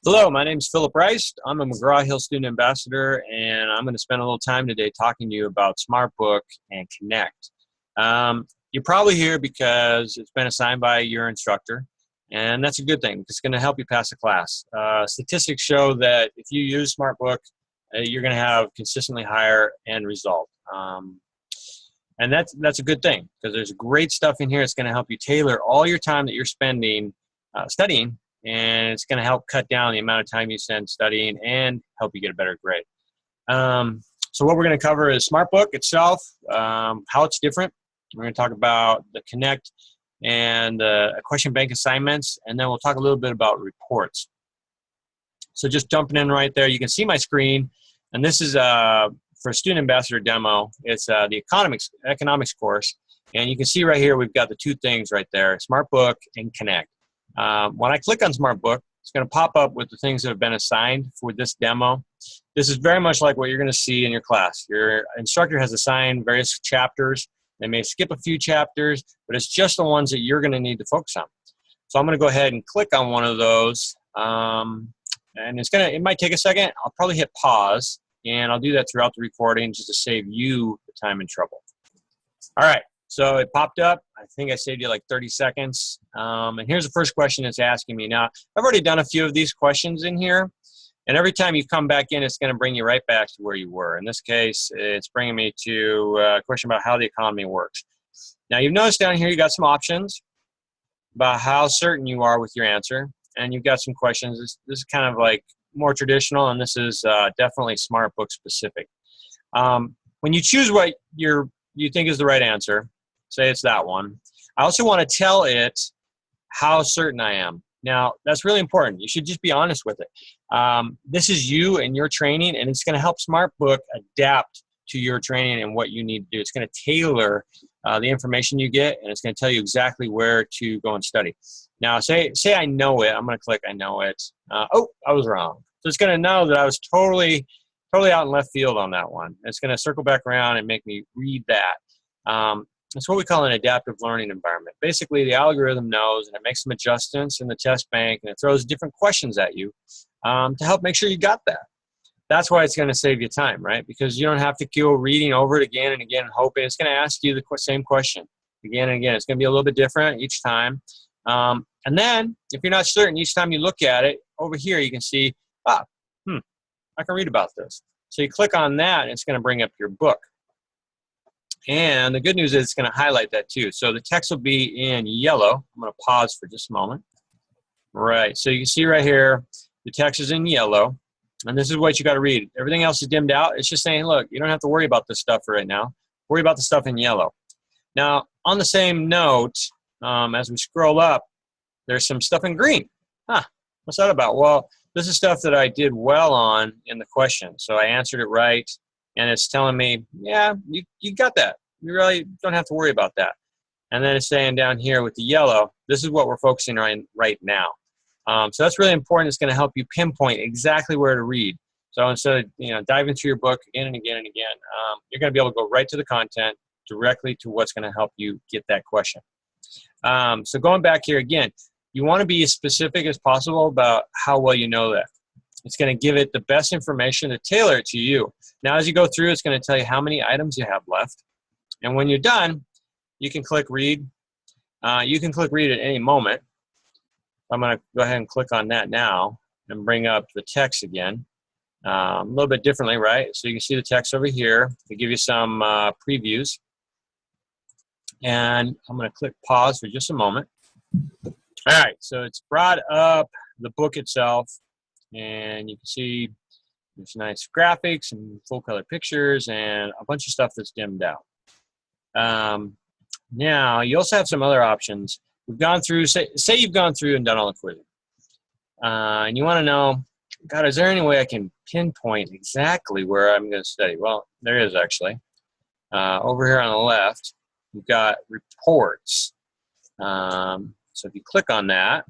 Hello, my name is Philip Rice. I'm a McGraw-Hill student ambassador, and I'm going to spend a little time today talking to you about SmartBook and Connect. You're probably here because it's been assigned by your instructor, and that's a good thing. It's going to help you pass the class. Statistics show that if you use SmartBook, you're going to have consistently higher end result. And that's a good thing because there's great stuff in here. It's going to help you tailor all your time that you're spending studying, and it's going to help cut down the amount of time you spend studying and help you get a better grade. So what we're going to cover is SmartBook itself, how it's different. We're going to talk about the Connect and question bank assignments, and then we'll talk a little bit about reports. So just jumping in right there, you can see my screen, and this is for a student ambassador demo. It's the economics course, and you can see right here we've got the two things right there, SmartBook and Connect. When I click on SmartBook, it's going to pop up with the things that have been assigned for this demo. This is very much like what you're going to see in your class. Your instructor has assigned various chapters. They may skip a few chapters, but it's just the ones that you're going to need to focus on. So I'm going to go ahead and click on one of those, and it might take a second. I'll probably hit pause, and I'll do that throughout the recording just to save you the time and trouble. All right. So it popped up. I think I saved you like 30 seconds. And here's the first question it's asking me. Now, I've already done a few of these questions in here. And every time you come back in, it's going to bring you right back to where you were. In this case, it's bringing me to a question about how the economy works. Now, you've noticed down here you got some options about how certain you are with your answer. And you've got some questions. This is kind of like more traditional, and this is definitely SmartBook specific. When you choose what you think is the right answer, say it's that one, I also want to tell it how certain I am. Now, that's really important. You should just be honest with it. This is you and your training, and it's going to help SmartBook adapt to your training and what you need to do. It's going to tailor the information you get, and it's going to tell you exactly where to go and study. Now, say I know it. I'm going to click I know it. Oh, I was wrong. So it's going to know that I was totally out in left field on that one. It's going to circle back around and make me read that. It's what we call an adaptive learning environment. Basically, the algorithm knows, and it makes some adjustments in the test bank, and it throws different questions at you to help make sure you got that. That's why it's going to save you time, right? Because you don't have to go reading over it again and again and hoping. It's going to ask you the same question again and again. It's going to be a little bit different each time. And then, if you're not certain, each time you look at it, over here you can see, I can read about this. So you click on that, and it's going to bring up your book. And the good news is it's going to highlight that too. So the text will be in yellow. I'm going to pause for just a moment. Right, so you can see right here, the text is in yellow. And this is what you got to read. Everything else is dimmed out. It's just saying, look, you don't have to worry about this stuff right now. Worry about the stuff in yellow. Now, on the same note, as we scroll up, there's some stuff in green. What's that about? Well, this is stuff that I did well on in the question. So I answered it right. And it's telling me, yeah, you got that. You really don't have to worry about that. And then it's saying down here with the yellow, this is what we're focusing on right now. So that's really important. It's going to help you pinpoint exactly where to read. So instead of diving through your book again and again and again, you're going to be able to go right to the content, directly to what's going to help you get that question. So going back here again, you want to be as specific as possible about how well you know that. It's going to give it the best information to tailor it to you. Now, as you go through, it's going to tell you how many items you have left. And when you're done, you can click read. You can click read at any moment. I'm going to go ahead and click on that now and bring up the text again. A little bit differently, right? So you can see the text over here. They give you some previews. And I'm going to click pause for just a moment. All right, so it's brought up the book itself. And you can see there's nice graphics and full color pictures and a bunch of stuff that's dimmed out. Now, you also have some other options. We've gone through, say you've gone through and done all the quizzing. And you want to know, God, is there any way I can pinpoint exactly where I'm going to study? Well, there is actually. Over here on the left, we've got reports. So if you click on that,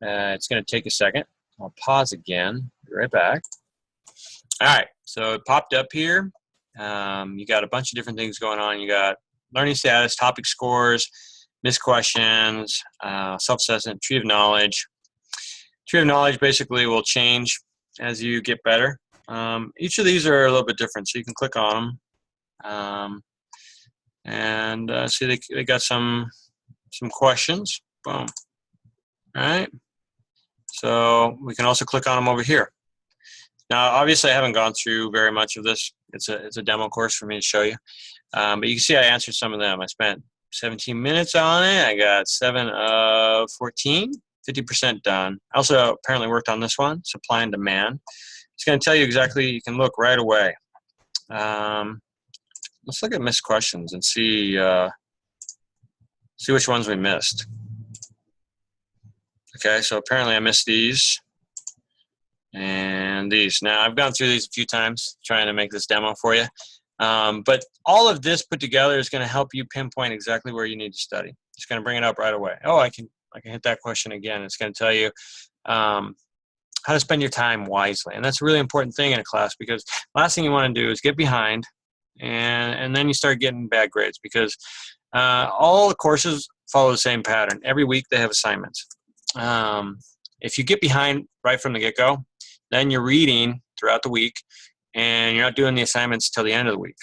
it's going to take a second. I'll pause again. Be right back. All right, so it popped up here. You got a bunch of different things going on. You got learning status, topic scores, missed questions, self-assessment, tree of knowledge. Tree of knowledge basically will change as you get better. Each of these are a little bit different, so you can click on them. And see, they got some questions. Boom. All right. So we can also click on them over here. Now, obviously, I haven't gone through very much of this. It's a demo course for me to show you. But you can see I answered some of them. I spent 17 minutes on it. I got 7 of 14, 50% done. I also apparently worked on this one, supply and demand. It's going to tell you exactly. You can look right away. Let's look at missed questions and see which ones we missed. Okay, so apparently I missed these and these. Now, I've gone through these a few times trying to make this demo for you. But all of this put together is going to help you pinpoint exactly where you need to study. It's going to bring it up right away. Oh, I can hit that question again. It's going to tell you how to spend your time wisely. And that's a really important thing in a class, because last thing you want to do is get behind and then you start getting bad grades, because all the courses follow the same pattern. Every week they have assignments. If you get behind right from the get-go, then you're reading throughout the week and you're not doing the assignments till the end of the week.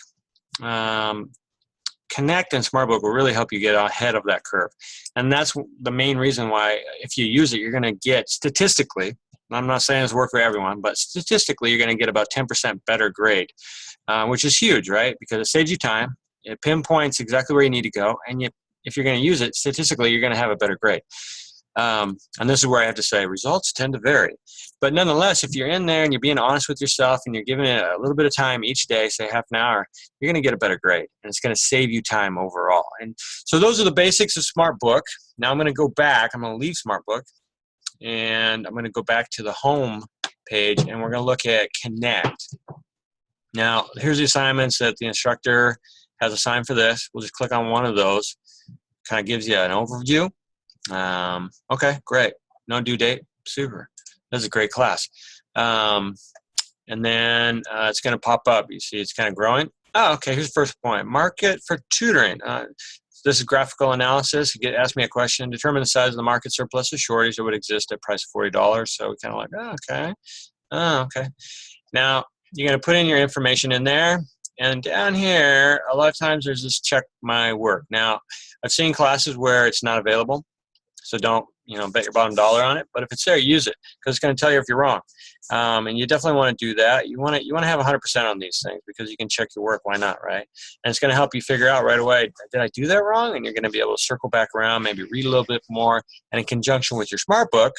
Connect and SmartBook will really help you get ahead of that curve. And that's the main reason why, if you use it, you're going to get, statistically, I'm not saying it's work for everyone, but statistically, you're going to get about 10% better grade, which is huge, right? Because it saves you time. It pinpoints exactly where you need to go. And if you're going to use it, statistically, you're going to have a better grade. And this is where I have to say results tend to vary. But nonetheless, if you're in there and you're being honest with yourself and you're giving it a little bit of time each day, say half an hour, you're going to get a better grade. And it's going to save you time overall. And so those are the basics of SmartBook. Now I'm going to go back. I'm going to leave SmartBook. And I'm going to go back to the home page, and we're going to look at Connect. Now, here's the assignments that the instructor has assigned for this. We'll just click on one of those. Kind of gives you an overview. Okay, great. No due date. Super. This is a great class. And then it's going to pop up. You see it's kind of growing. Oh, okay, here's the first point. Market for tutoring. This is graphical analysis. You ask me a question. Determine the size of the market surplus or shortage that would exist at price of $40. So we kind of like, oh, okay. Oh, okay. Now, you're going to put in your information in there. And down here, a lot of times there's this check my work. Now, I've seen classes where it's not available. So don't, bet your bottom dollar on it. But if it's there, use it, because it's going to tell you if you're wrong. And you definitely want to do that. You want to have 100% on these things, because you can check your work. Why not, right? And it's going to help you figure out right away, did I do that wrong? And you're going to be able to circle back around, maybe read a little bit more. And in conjunction with your SmartBook,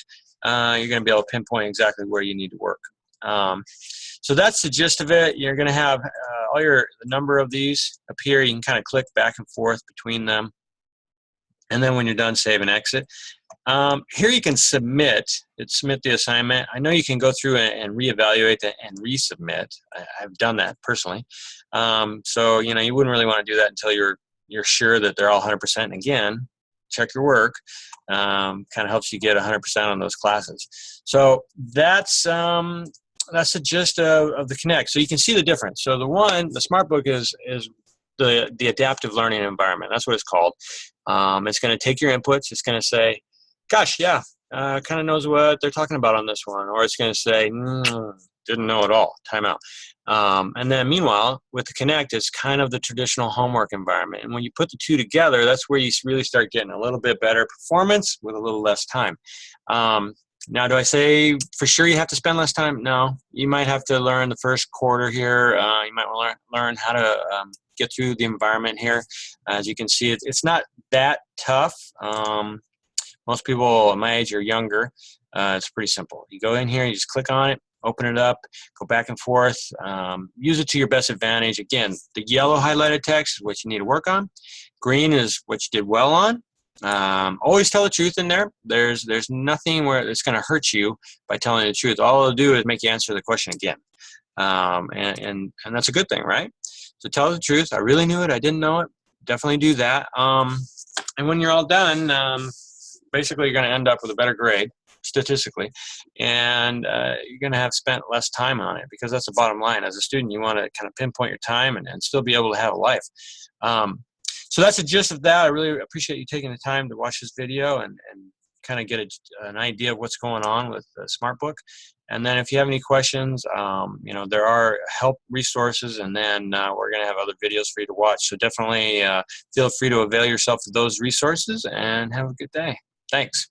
you're going to be able to pinpoint exactly where you need to work. So that's the gist of it. You're going to have the number of these appear. You can kind of click back and forth between them. And then when you're done, save and exit. Here you can submit the assignment. I know you can go through and reevaluate it and resubmit. I've done that personally. So you wouldn't really want to do that until you're sure that they're all 100%. And again, check your work. Kind of helps you get 100% on those classes. So that's the gist of the Connect. So you can see the difference. So the SmartBook is the adaptive learning environment. That's what it's called. It's going to take your inputs. It's going to say, gosh, yeah, kind of knows what they're talking about on this one. Or it's going to say, didn't know at all, time out. And then meanwhile, with the Connect, it's kind of the traditional homework environment. And when you put the two together, that's where you really start getting a little bit better performance with a little less time. Now, do I say for sure you have to spend less time? No. You might have to learn the first quarter here. You might want to learn how to get through the environment here. As you can see, it's not that tough. Most people my age or younger, it's pretty simple. You go in here, you just click on it, open it up, go back and forth, use it to your best advantage. Again, the yellow highlighted text is what you need to work on. Green is what you did well on. Always tell the truth in there. There's nothing where it's going to hurt you by telling the truth. All it'll do is make you answer the question again. And that's a good thing, right? So tell the truth. I really knew it. I didn't know it. Definitely do that. And when you're all done, basically you're going to end up with a better grade statistically, and you're going to have spent less time on it, because that's the bottom line. As a student, you want to kind of pinpoint your time and still be able to have a life. So that's the gist of that. I really appreciate you taking the time to watch this video and kind of get an idea of what's going on with the SmartBook. And then if you have any questions, there are help resources, and then we're going to have other videos for you to watch. So definitely feel free to avail yourself of those resources, and have a good day. Thanks.